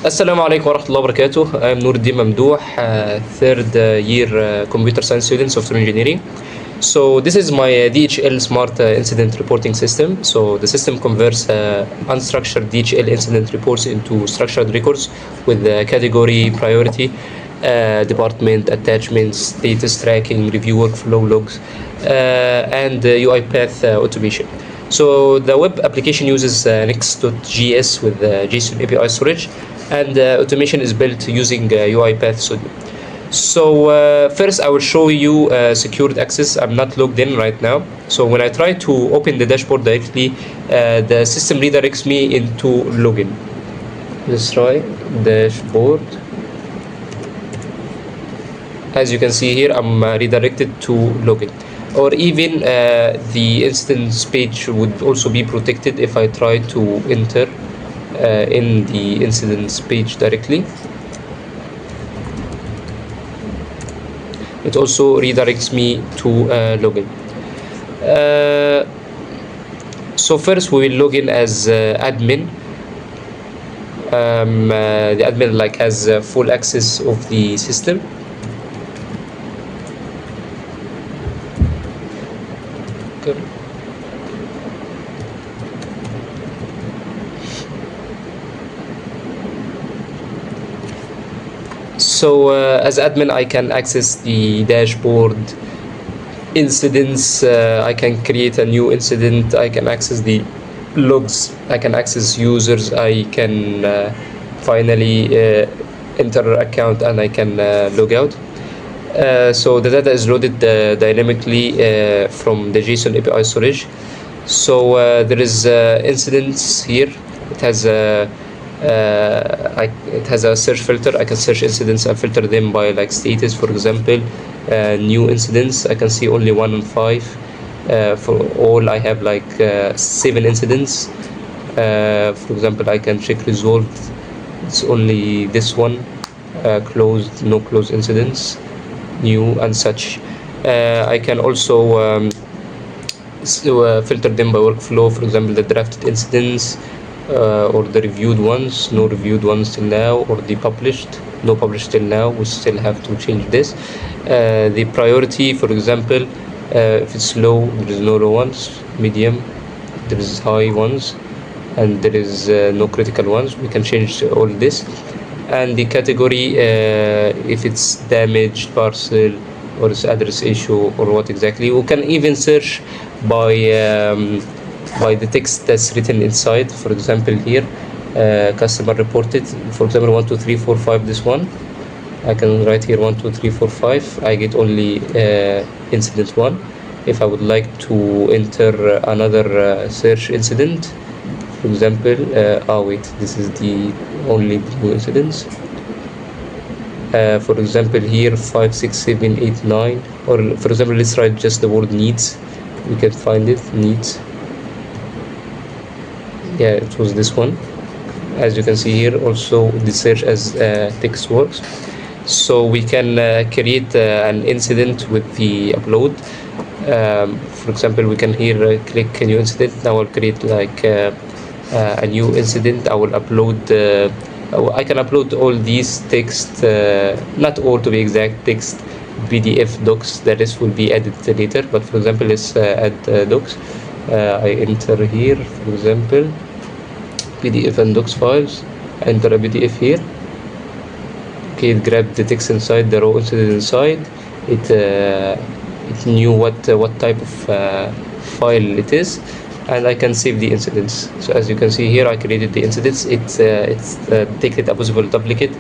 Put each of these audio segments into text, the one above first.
Assalamu alaikum wa rahmatullahi wa barakatuh. I am Nouredin Mamdouh, third year computer science student, software engineering. So this is my DHL smart incident reporting system. So the system converts unstructured DHL incident reports into structured records with category, priority, department, attachments, status tracking, review workflow logs, and UiPath automation. So the web application uses Next.js with JSON API storage, and automation is built using UiPath Studio. So first I will show you secured access. I'm not logged in right now. So when I try to open the dashboard directly, the system redirects me into login. Let's try dashboard. As you can see here, I'm redirected to login. Or even the instance page would also be protected if I try to enter in the incidents page directly. It also redirects me to login. So first we will log in as admin. The admin has full access of the system. So as admin, I can access the dashboard, incidents, I can create a new incident, I can access the logs, I can access users, I can finally enter an account, and I can log out. So the data is loaded dynamically from the JSON API storage. So there is incidents here. It has it has a search filter. I can search incidents and filter them by status, for example. New incidents, I can see only 1 and 5. For all, I have 7 incidents. For example, I can check resolved. It's only this one. Closed, no closed incidents. New and such. I can also filter them by workflow. For example, the drafted incidents, or the reviewed ones, no reviewed ones till now, or the published, no published till now. We still have to change this. The priority, for example, if it's low, there is no low ones. Medium, there is high ones, and there is no critical ones. We can change all this. And the category, if it's damaged parcel, or it's address issue, or what exactly. We can even search by the text that's written inside. For example, here customer reported, for example, 1 2 3 4 5. This one I can write here 1 2 3 4 5. I get only incident 1. If I would like to enter another search incident, for example, wait, this is the only new incidents. For example, here 5 6 7 8 9, or for example, let's write just the word needs. We can find it, needs. Yeah, it was this one. As you can see here, also the search as text works. So we can create an incident with the upload. For example, we can here click a new incident. Now I'll create a new incident. I will upload I can upload all these text, not all to be exact, text, PDF, docs. The rest will be added later, but for example, let's add docs. I enter here, for example, PDF and docs files. Enter a PDF here. Okay, it grabbed the text inside, the raw incident inside. It knew what type of file it is, and I can save the incidents. So as you can see here, I created the incidents. It's detected a possible duplicate,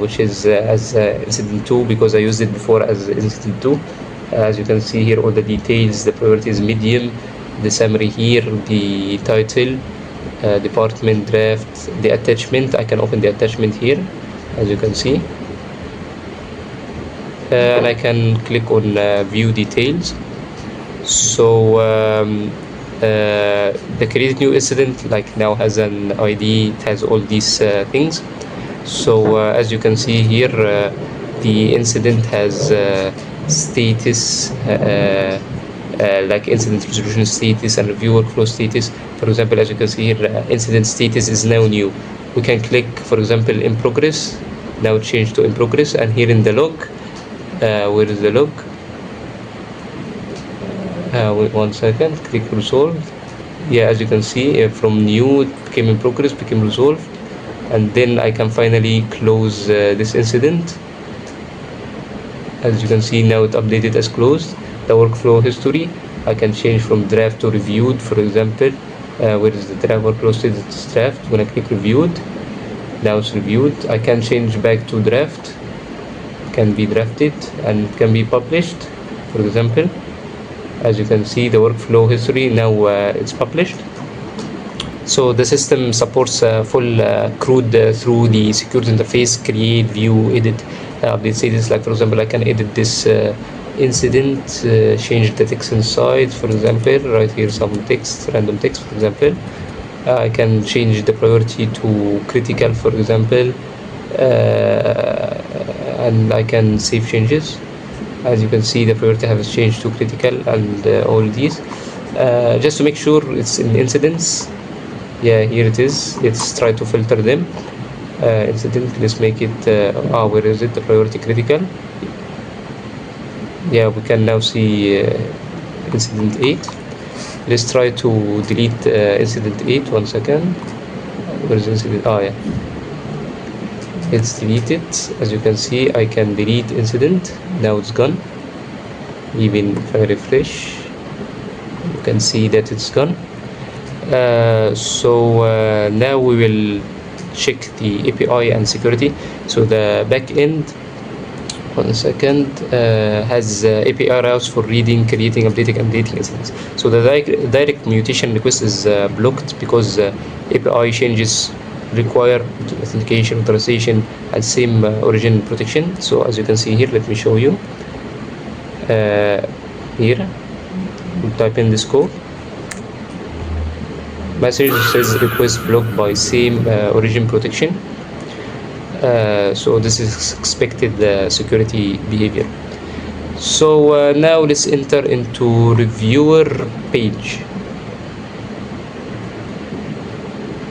which is as incident 2, because I used it before as incident 2. As you can see here, all the details, the priority is medium, the summary here, the title, department, draft, the attachment. I can open the attachment here, as you can see, and I can click on view details. So the created new incident now has an ID. It has all these things. So as you can see here, the incident has status, incident resolution status and review workflow status. For example, as you can see here, incident status is now new. we can click, for example, in progress. Now change to in progress, and here in the log, where is the log? Wait 1 second, click resolve. Yeah, as you can see, from new it became in progress, became resolved, and then I can finally close this incident. As you can see, now it updated as closed. The workflow history, I can change from draft to reviewed, for example. Where is the draft workflow status? It's draft. When I click reviewed, now it's reviewed. I can change back to draft, can be drafted, and it can be published, for example. As you can see, the workflow history now it's published. So the system supports full CRUD through the security interface, create, view, edit, update status. Like for example, I can edit this incident, change the text inside, for example, right here some text, random text, for example. I can change the priority to critical, for example, and I can save changes. As you can see, the priority has changed to critical, and all these. Just to make sure it's in incidents. Yeah, here it is. Let's try to filter them. Incident, let's make it, where is it? The priority critical. Yeah, we can now see incident 8. Let's try to delete incident 8. 1 second. Where is incident? Yeah. It's deleted. As you can see, I can delete incident. Now it's gone. Even if I refresh, you can see that it's gone. Now we will check the API and security. So the backend, 1 second, has API routes for reading, creating, updating, and deleting incidents. So the direct mutation request is blocked because API changes require authentication, authorization, and same origin protection. So as you can see here, let me show you. Here, we type in this code. Message says request blocked by same origin protection. So this is expected security behavior. So now let's enter into reviewer page.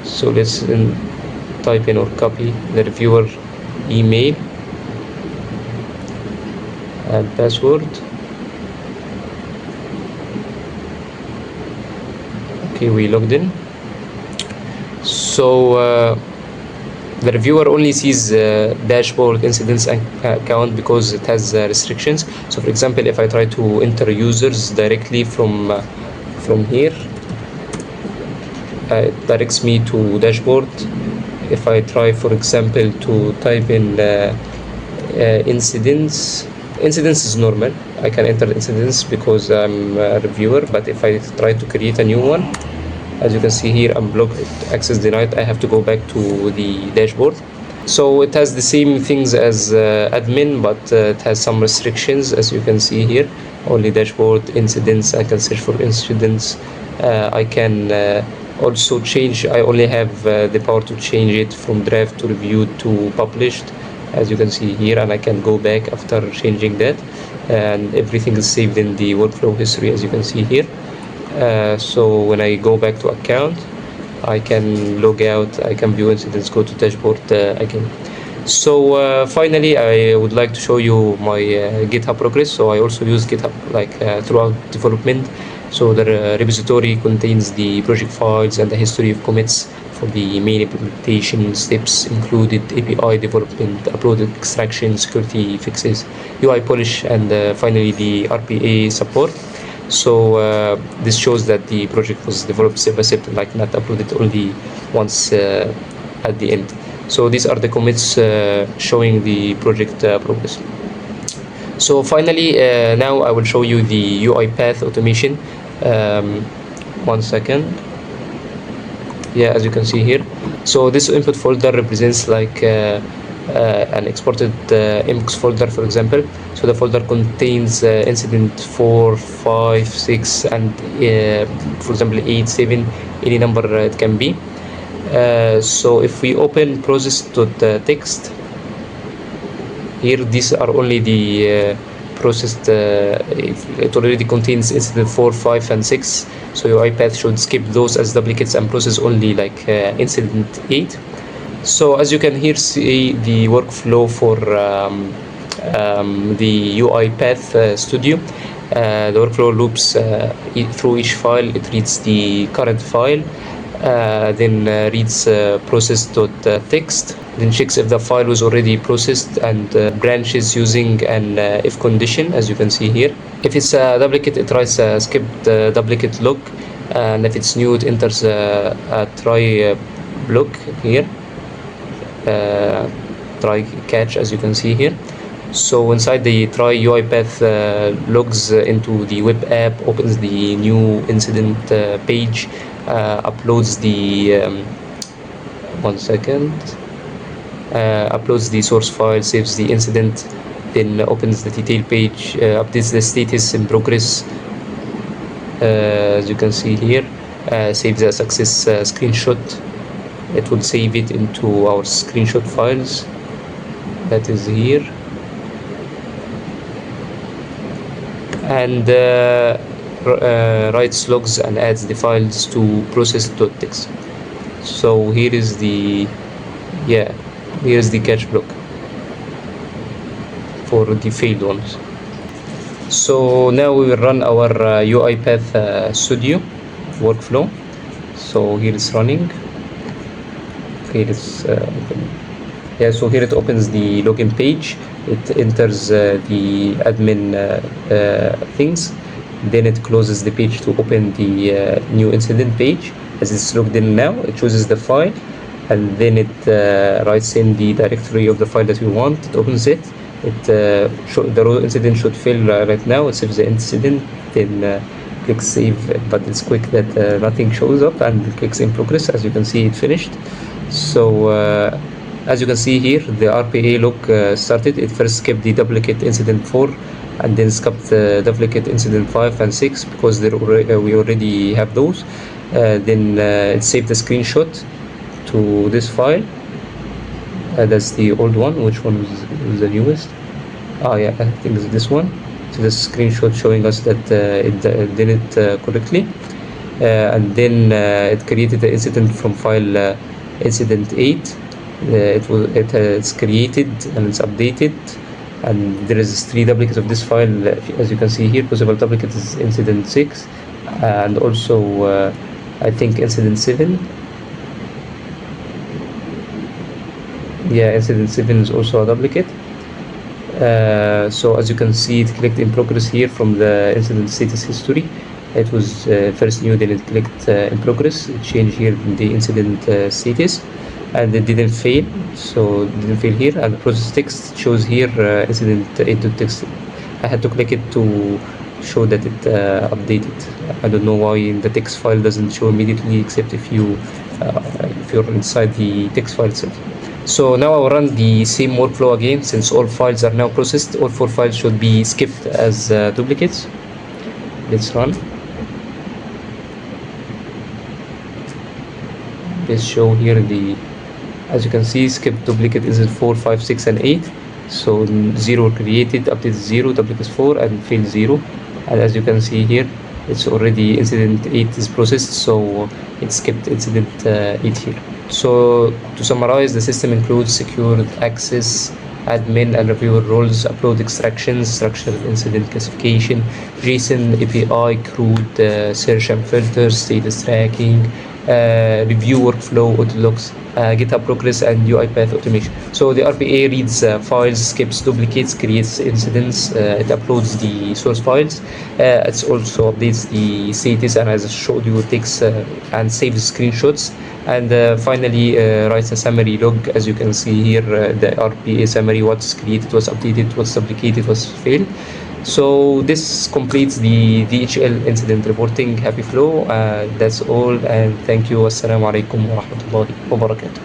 So let's type in or copy the reviewer email and password. Okay, we logged in. So the reviewer only sees dashboard incidents account because it has restrictions. So for example, if I try to enter users directly from here, it directs me to dashboard. If I try, for example, to type in incidents is normal. I can enter incidents because I'm a reviewer, but if I try to create a new one, as you can see here, I'm blocked, access denied. I have to go back to the dashboard. So it has the same things as admin, but it has some restrictions, as you can see here. Only dashboard, incidents. I can search for incidents. I can also change. I only have the power to change it from draft to reviewed to published, as you can see here, and I can go back after changing that, and everything is saved in the workflow history, as you can see here. So when I go back to account, I can log out, I can view incidents, go to dashboard again. So finally, I would like to show you my GitHub Progress. So I also use GitHub throughout development. So the repository contains the project files and the history of commits for the main implementation steps, included API development, upload extraction, security fixes, UI polish, and finally the RPA support. So this shows that the project was developed step by step, like not uploaded only once at the end. So these are the commits showing the project progress. So finally, now I will show you the UiPath automation. 1 second. Yeah, as you can see here. So this input folder represents like an exported MX folder, for example. So the folder contains incident 4, 5, 6, and for example 8, 7, any number it can be. So if we open process.txt, here these are only the processed, it already contains incident 4, 5, and 6. So UiPath should skip those as duplicates and process only like incident 8. So as you can here see the workflow for the UiPath Studio. The workflow loops through each file. It reads the current file, then reads process.txt, then checks if the file was already processed, and branches using an if condition, as you can see here. If it's a duplicate, it writes a skipped duplicate log, and if it's new, it enters a try block here, try catch, as you can see here. So inside the try, UiPath logs into the web app, opens the new incident page, uploads the uploads the source file, saves the incident, then opens the detail page, updates the status in progress, as you can see here, saves a success screenshot. It will save it into our screenshot files, that is here, and writes logs and adds the files to process.txt. So here is the catch block for the failed ones. So now we will run our UiPath Studio workflow. So here it's running. Here it's so here it opens the login page. It enters the admin things. Then it closes the page to open the new incident page. As it's logged in now, it chooses the file, and then it writes in the directory of the file that we want. It opens it. The raw incident should fail right now. It saves the incident, then clicks save, but it's quick that nothing shows up, and clicks in progress. As you can see, it finished. So as you can see here, the RPA log started. It first skipped the duplicate incident 4, and then skipped the duplicate incident 5 and 6 because we already have those. Then it saved the screenshot to this file. That's the old one. Which one was the newest? I think it's this one. So the screenshot showing us that it did it correctly. And then it created the incident from file incident 8. It's created and it's updated, and there is 3 duplicates of this file, as you can see here. Possible duplicate is incident 6, and also I think incident 7. Incident 7 is also a duplicate. So as you can see, it clicked in progress here from the incident status history. It was first new, then it clicked in progress. It changed here in the incident status, and it didn't fail, so it didn't fail here. And the process text shows here incident 8.txt. I had to click it to show that it updated. I don't know why the text file doesn't show immediately, except if you're inside the text file itself. So now I will run the same workflow again. Since all files are now processed, all 4 files should be skipped as duplicates. Let's run. Let's show here as you can see, skipped duplicate is 4, 5, 6, and 8. So 0 created, update 0, duplicate 4, and failed 0. And as you can see here, it's already incident 8 is processed, so it skipped incident 8 here. So to summarize, the system includes secured access, admin and reviewer roles, upload extractions, structured incident classification, JSON API CRUD, search and filter, status tracking, review workflow, autologs, GitHub Progress, and UiPath automation. So the RPA reads files, skips duplicates, creates incidents, it uploads the source files, it also updates the status, and as I showed you, it takes and saves screenshots, and finally writes a summary log. As you can see here, the RPA summary: what's created, what's updated, what's duplicated, what's failed. So this completes the DHL incident reporting happy flow. That's all, and thank you. Assalamu alaikum wa rahmatullahi wa barakatuh.